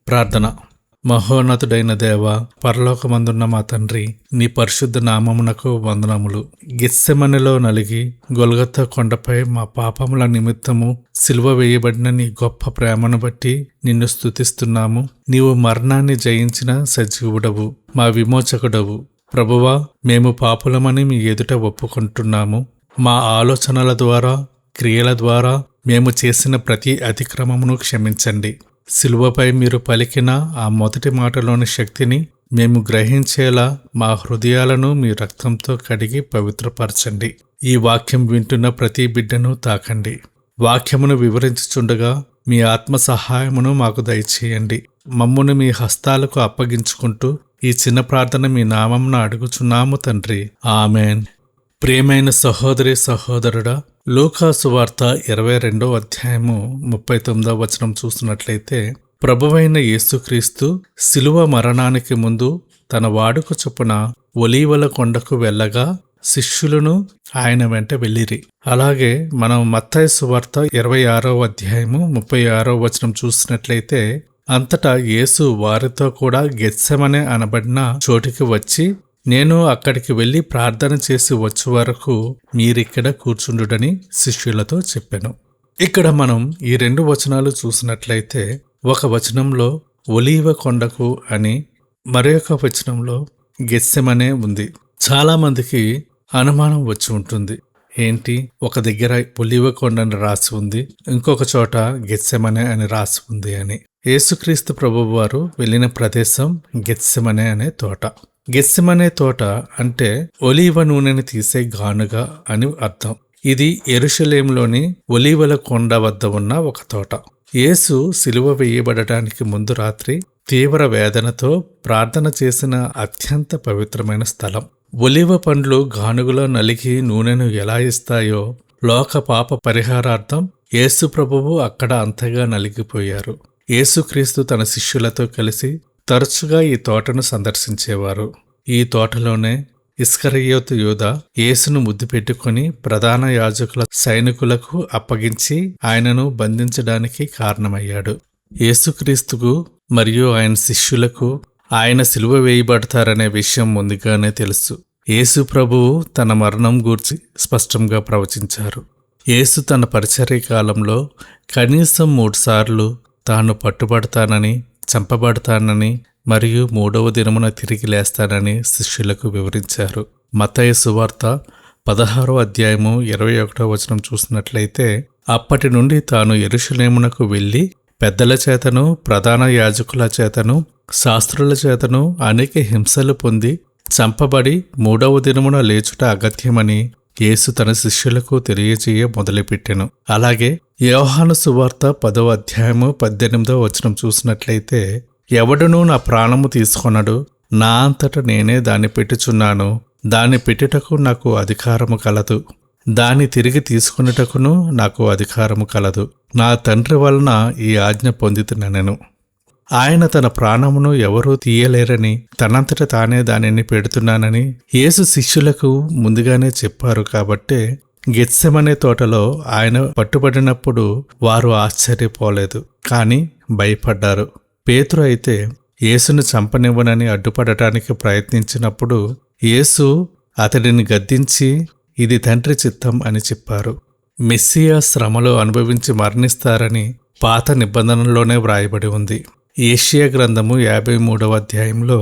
ప్రార్థన. మహోన్నతుడైన దేవా, పరలోకమందున్న మా తండ్రి, నీ పరిశుద్ధ నామమునకు వందనములు. గెత్సెమనెలో నలిగి గొల్గొతా కొండపై మా పాపముల నిమిత్తము సిలువ వేయబడిన నీ గొప్ప ప్రేమను బట్టి నిన్ను స్తుతిస్తున్నాము. నీవు మరణాన్ని జయించిన సజీవుడవు, మా విమోచకుడవు. ప్రభువా, మేము పాపులమని మీ ఎదుట ఒప్పుకుంటున్నాము. మా ఆలోచనల ద్వారా, క్రియల ద్వారా మేము చేసిన ప్రతి అతిక్రమమును క్షమించండి. సిలువపై మీరు పలికిన ఆ మొదటి మాటలోని శక్తిని మేము గ్రహించేలా మా హృదయాలను మీ రక్తంతో కడిగి పవిత్రపరచండి. ఈ వాక్యం వింటున్న ప్రతి బిడ్డను తాకండి. వాక్యమును వివరించుచుండగా మీ ఆత్మ సహాయమును మాకు దయచేయండి. మమ్మును మీ హస్తాలకు అప్పగించుకుంటూ ఈ చిన్న ప్రార్థన మీ నామమున అడుగుచున్నాము తండ్రి, ఆమెన్. ప్రియమైన సహోదరి సహోదరుడా, లూకా సువార్త 22వ అధ్యాయము 39వ వచనం చూస్తున్నట్లయితే, ప్రభువైన యేసుక్రీస్తు శిలువ మరణానికి ముందు తన వాడుక చొప్పున ఒలీవల కొండకు వెళ్ళగా శిష్యులను ఆయన వెంట వెళ్ళిరి. అలాగే మనం మత్తయి సువార్త 26వ అధ్యాయము 36వ వచనం చూసినట్లయితే, అంతటా యేసు వారితో కూడా గెత్సెమనే అనబడిన చోటికి వచ్చి, నేను అక్కడికి వెళ్లి ప్రార్థన చేసి వచ్చే వరకు మీరిక్కడ కూర్చుండుడని శిష్యులతో చెప్పెను. ఇక్కడ మనం ఈ 2 వచనాలు చూసినట్లయితే, ఒక వచనంలో ఒలీవ కొండకు అని, మరొక వచనంలో గెత్సెమనే ఉంది. చాలామందికి అనుమానం వచ్చి ఉంటుంది. ఏంటి, ఒక దగ్గర ఒలీవ కొండని రాసి ఉంది, ఇంకొక చోట గెత్సెమనే అని రాసి ఉంది అని. యేసుక్రీస్తు ప్రభువు వారు వెళ్ళిన ప్రదేశం గెత్సెమనే అనే తోట. గెత్సెమనే తోట అంటే ఒలీవ నూనెని తీసే గానుగ అని అర్థం. ఇది యెరూషలేములోని ఒలీవల కొండ వద్ద ఉన్న ఒక తోట. యేసు సిలువ వేయబడటానికి ముందు రాత్రి తీవ్ర వేదనతో ప్రార్థన చేసిన అత్యంత పవిత్రమైన స్థలం. ఒలీవ పండ్లు గానుగలో నలిగి నూనెను ఎలా ఇస్తాయో, లోక పాప పరిహారార్థం యేసు ప్రభువు అక్కడ అంతగా నలిగిపోయారు. యేసుక్రీస్తు తన శిష్యులతో కలిసి తరచుగా ఈ తోటను సందర్శించేవారు. ఈ తోటలోనే ఇస్కరియోతు యూదా యేసును ముద్దు పెట్టుకుని ప్రధాన యాజకుల సైనికులకు అప్పగించి ఆయనను బంధించడానికి కారణమయ్యాడు. యేసుక్రీస్తుకు మరియు ఆయన శిష్యులకు ఆయన సిలువ వేయబడతారనే విషయం ముందుగానే తెలుసు. యేసు ప్రభువు తన మరణం గూర్చి స్పష్టంగా ప్రవచించారు. యేసు తన పరిచర్య కాలంలో కనీసం 3 సార్లు తాను పట్టుబడతానని, చంపబడతానని మరియు 3వ దినమున తిరిగి లేస్తానని శిష్యులకు వివరించారు. మత్తయి సువార్త 16వ అధ్యాయము 21వ వచనం చూసినట్లయితే, అప్పటి నుండి తాను యెరూషలేమునకు వెళ్ళి పెద్దల చేతను, ప్రధాన యాజకుల చేతను, శాస్త్రుల చేతను అనేక హింసలు పొంది చంపబడి 3వ దినమున లేచుట అగత్యమని యేసు తన శిష్యులకు తెలియజేయ మొదలుపెట్టెను. అలాగే యోహాను సువార్త 10వ అధ్యాయము 18వ వచనం చూసినట్లయితే, ఎవడునూ నా ప్రాణము తీసుకొనడు, నా అంతట నేనే దాన్ని పెట్టుచున్నాను, దాన్ని పెట్టుటకు నాకు అధికారము కలదు, దాన్ని తిరిగి తీసుకొనుటకును నాకు అధికారము కలదు, నా తండ్రి వలన ఈ ఆజ్ఞ పొందితినెను. ఆయన తన ప్రాణమును ఎవరూ తీయలేరని, తనంతట తానే దానిని పెడుతున్నానని యేసు శిష్యులకు ముందుగానే చెప్పారు. కాబట్టే గెత్సెమనే తోటలో ఆయన పట్టుబడినప్పుడు వారు ఆశ్చర్యపోలేదు, కానీ భయపడ్డారు. పేతురు అయితే యేసును చంపనివ్వనని అడ్డుపడటానికి ప్రయత్నించినప్పుడు యేసు అతడిని గద్దించి, ఇది తండ్రి చిత్తం అని చెప్పారు. మెస్సియా శ్రమలో అనుభవించి మరణిస్తారని పాత నిబంధనలోనే వ్రాయబడి ఉంది. యెషయా గ్రంథము 53వ అధ్యాయంలో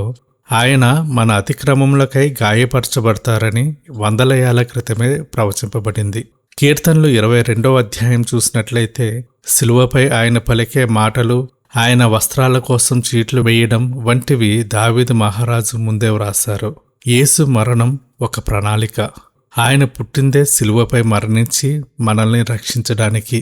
ఆయన మన అతిక్రమములకై గాయపరచబడతారని 100 ఏళ్ల క్రితమే ప్రవచింపబడింది. కీర్తనలు 22వ అధ్యాయం చూసినట్లయితే, సిలువపై ఆయన పలికే మాటలు, ఆయన వస్త్రాల కోసం చీట్లు వేయడం వంటివి దావీదు మహారాజు ముందే వ్రాశారు. యేసు మరణం ఒక ప్రణాళిక. ఆయన పుట్టిందే సిలువపై మరణించి మనల్ని రక్షించడానికి.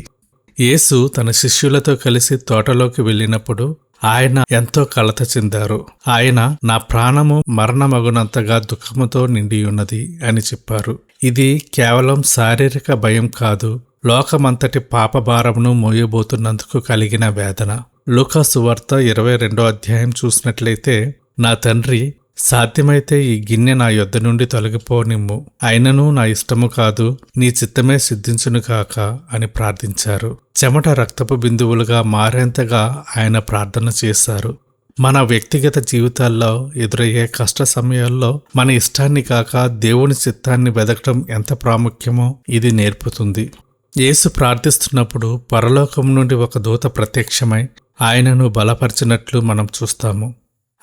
యేసు తన శిష్యులతో కలిసి తోటలోకి వెళ్ళినప్పుడు ఆయన ఎంతో కలత చెందారు. ఆయన, నా ప్రాణము మరణమగునంతగా దుఃఖముతో నిండియున్నది అని చెప్పారు. ఇది కేవలం శారీరక భయం కాదు, లోకమంతటి పాపభారమును మోయబోతున్నందుకు కలిగిన వేదన. లూకా సువార్త 22వ అధ్యాయం చూసినట్లయితే, నా తండ్రి సాధ్యమైతే ఈ గిన్నె నా యొద్ద నుండి తొలగిపోనిమ్ము, అయినను నా ఇష్టము కాదు, నీ చిత్తమే సిద్ధించును కాక అని ప్రార్థించారు. చెమట రక్తపు బిందువులుగా మారేంతగా ఆయన ప్రార్థన చేశారు. మన వ్యక్తిగత జీవితాల్లో ఎదురయ్యే కష్ట సమయాల్లో మన ఇష్టాన్ని కాక దేవుని చిత్తాన్ని వెదకటం ఎంత ప్రాముఖ్యమో ఇది నేర్పుతుంది. యేసు ప్రార్థిస్తున్నప్పుడు పరలోకం నుండి ఒక దూత ప్రత్యక్షమై ఆయనను బలపరిచినట్లు మనం చూస్తాము.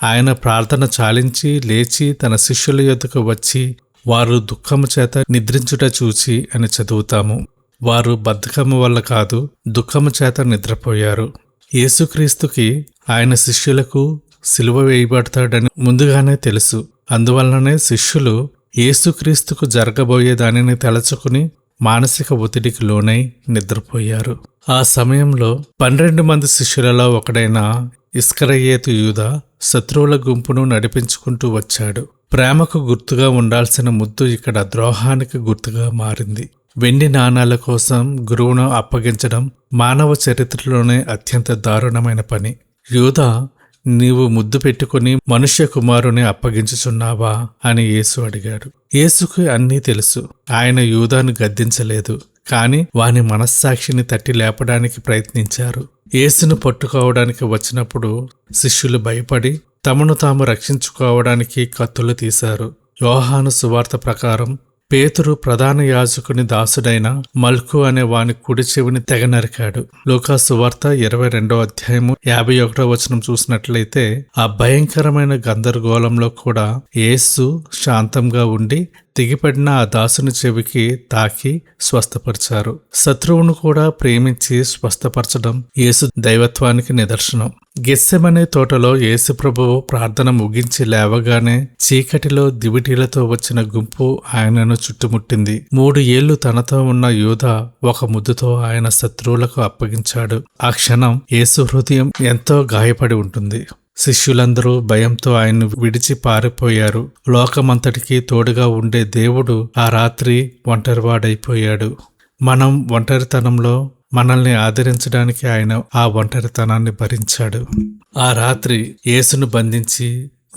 ఆయన ప్రార్థన చాలించి లేచి తన శిష్యుల యొద్దకు వచ్చి వారు దుఃఖము చేత నిద్రించుట చూచి అని చదువుతాము. వారు బద్ధకము వల్ల కాదు, దుఃఖము చేత నిద్రపోయారు. యేసుక్రీస్తుకి ఆయన శిష్యులకు సిలువ వేయబడతాడని ముందుగానే తెలుసు. అందువల్లనే శిష్యులు యేసుక్రీస్తుకు జరగబోయే దానిని తలచుకుని మానసిక ఒత్తిడికి లోనై నిద్రపోయారు. ఆ సమయంలో 12 మంది శిష్యులలో ఒకడైన ఇస్కరియోతు యూదా శత్రువుల గుంపును నడిపించుకుంటూ వచ్చాడు. ప్రేమకు గుర్తుగా ఉండాల్సిన ముద్దు ఇక్కడ ద్రోహానికి గుర్తుగా మారింది. వెండి నాణాల కోసం గురువును అప్పగించడం మానవ చరిత్రలోనే అత్యంత దారుణమైన పని. యూదా, నీవు ముద్దు పెట్టుకుని మనుష్య కుమారుని అప్పగించుచున్నావా అని యేసు అడిగాడు. యేసుకు అన్నీ తెలుసు. ఆయన యూదాను గద్దించలేదు, కాని వాని మనస్సాక్షిని తట్టి లేపడానికి ప్రయత్నించారు. యేసును పట్టుకోవడానికి వచ్చినప్పుడు శిష్యులు భయపడి తమను తాము రక్షించుకోవడానికి కత్తులు తీశారు. యోహాను సువార్త ప్రకారం పేతురు ప్రధాన యాజకుని దాసుడైన మల్కు అనే వాని కుడి చెవిని తెగ నరికాడు. లూకా సువార్త 22వ అధ్యాయము 51వ వచనం చూసినట్లయితే ఆ భయంకరమైన గందరగోళంలో కూడా యేసు శాంతంగా ఉండి తెగిపడిన ఆ దాసుని చెవికి తాకి స్వస్థపరిచారు. శత్రువును కూడా ప్రేమించి స్వస్థపరచడం యేసు దైవత్వానికి నిదర్శనం. గెత్సెమనే తోటలో యేసు ప్రభువు ప్రార్థన ముగించి లేవగానే చీకటిలో దివిటీలతో వచ్చిన గుంపు ఆయనను చుట్టుముట్టింది. 3 ఏళ్లు తనతో ఉన్న యూదా ఒక ముద్దుతో ఆయన శత్రువులకు అప్పగించాడు. ఆ క్షణం యేసు హృదయం ఎంతో గాయపడి ఉంటుంది. శిష్యులందరూ భయంతో ఆయన్ను విడిచి పారిపోయారు. లోకమంతటికీ తోడుగా ఉండే దేవుడు ఆ రాత్రి ఒంటరివాడైపోయాడు. మనం ఒంటరితనంలో మనల్ని ఆదరించడానికి ఆయన ఆ ఒంటరితనాన్ని భరించాడు. ఆ రాత్రి యేసును బంధించి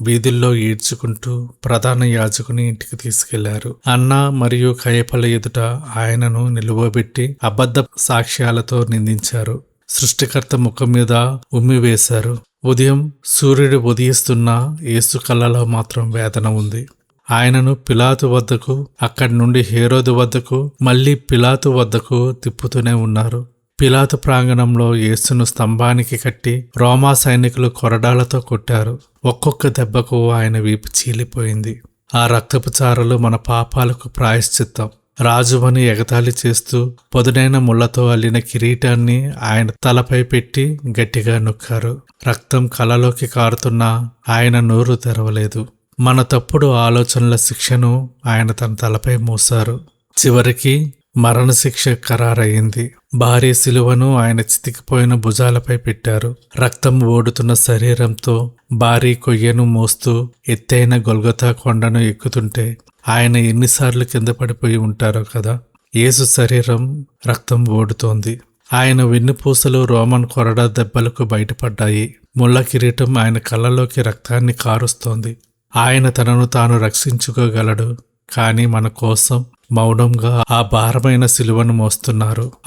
వీధుల్లో ఈడ్చుకుంటూ ప్రధాన యాజకుని ఇంటికి తీసుకెళ్లారు. అన్న మరియు కయపల ఎదుట ఆయనను నిలువబెట్టి అబద్ధ సాక్ష్యాలతో నిందించారు. సృష్టికర్త ముఖం మీద ఉమ్మివేశారు. ఉదయం సూర్యుడు ఉదయిస్తున్నా యేసు కళ్ళలో మాత్రం వేదన ఉంది. ఆయనను పిలాతు వద్దకు, అక్కడి నుండి హేరోదు వద్దకు, మళ్లీ పిలాతు వద్దకు తిప్పుతూనే ఉన్నారు. పిలాతు ప్రాంగణంలో యేసును స్తంభానికి కట్టి రోమా సైనికులు కొరడాలతో కొట్టారు. ఒక్కొక్క దెబ్బకు ఆయన వీపు చీలిపోయింది. ఆ రక్తపు చారలు మన పాపాలకు ప్రాయశ్చిత్తం. రాజువని ఎగతాళి చేస్తూ పొదునైన ముళ్లతో అల్లిన కిరీటాన్ని ఆయన తలపై పెట్టి గట్టిగా నొక్కారు. రక్తం కళ్ళలోకి కారుతున్నా ఆయన నోరు తెరవలేదు. మన తప్పుడు ఆలోచనల శిక్షను ఆయన తన తలపై మోశారు. చివరికి మరణశిక్ష ఖరారయింది. భారీ సిలువను ఆయన చితికిపోయిన భుజాలపై పెట్టారు. రక్తం ఓడుతున్న శరీరంతో భారీ కొయ్యను మోస్తూ ఎత్తైన గొల్గొతా కొండను ఎక్కుతుంటే ఆయన ఎన్నిసార్లు కింద పడిపోయి ఉంటారో కదా. యేసు శరీరం రక్తం ఓడుతోంది. ఆయన వెన్నుపూసలు రోమన్ కొరడా దెబ్బలకు బయటపడ్డాయి. ముళ్ళ కిరీటం ఆయన కళ్ళలోకి రక్తాన్ని కారుస్తోంది. ఆయన తనను తాను రక్షించుకోగలడు, కానీ మన కోసం మౌనంగా ఆ భారమైన సిలువను మోస్తున్నారు.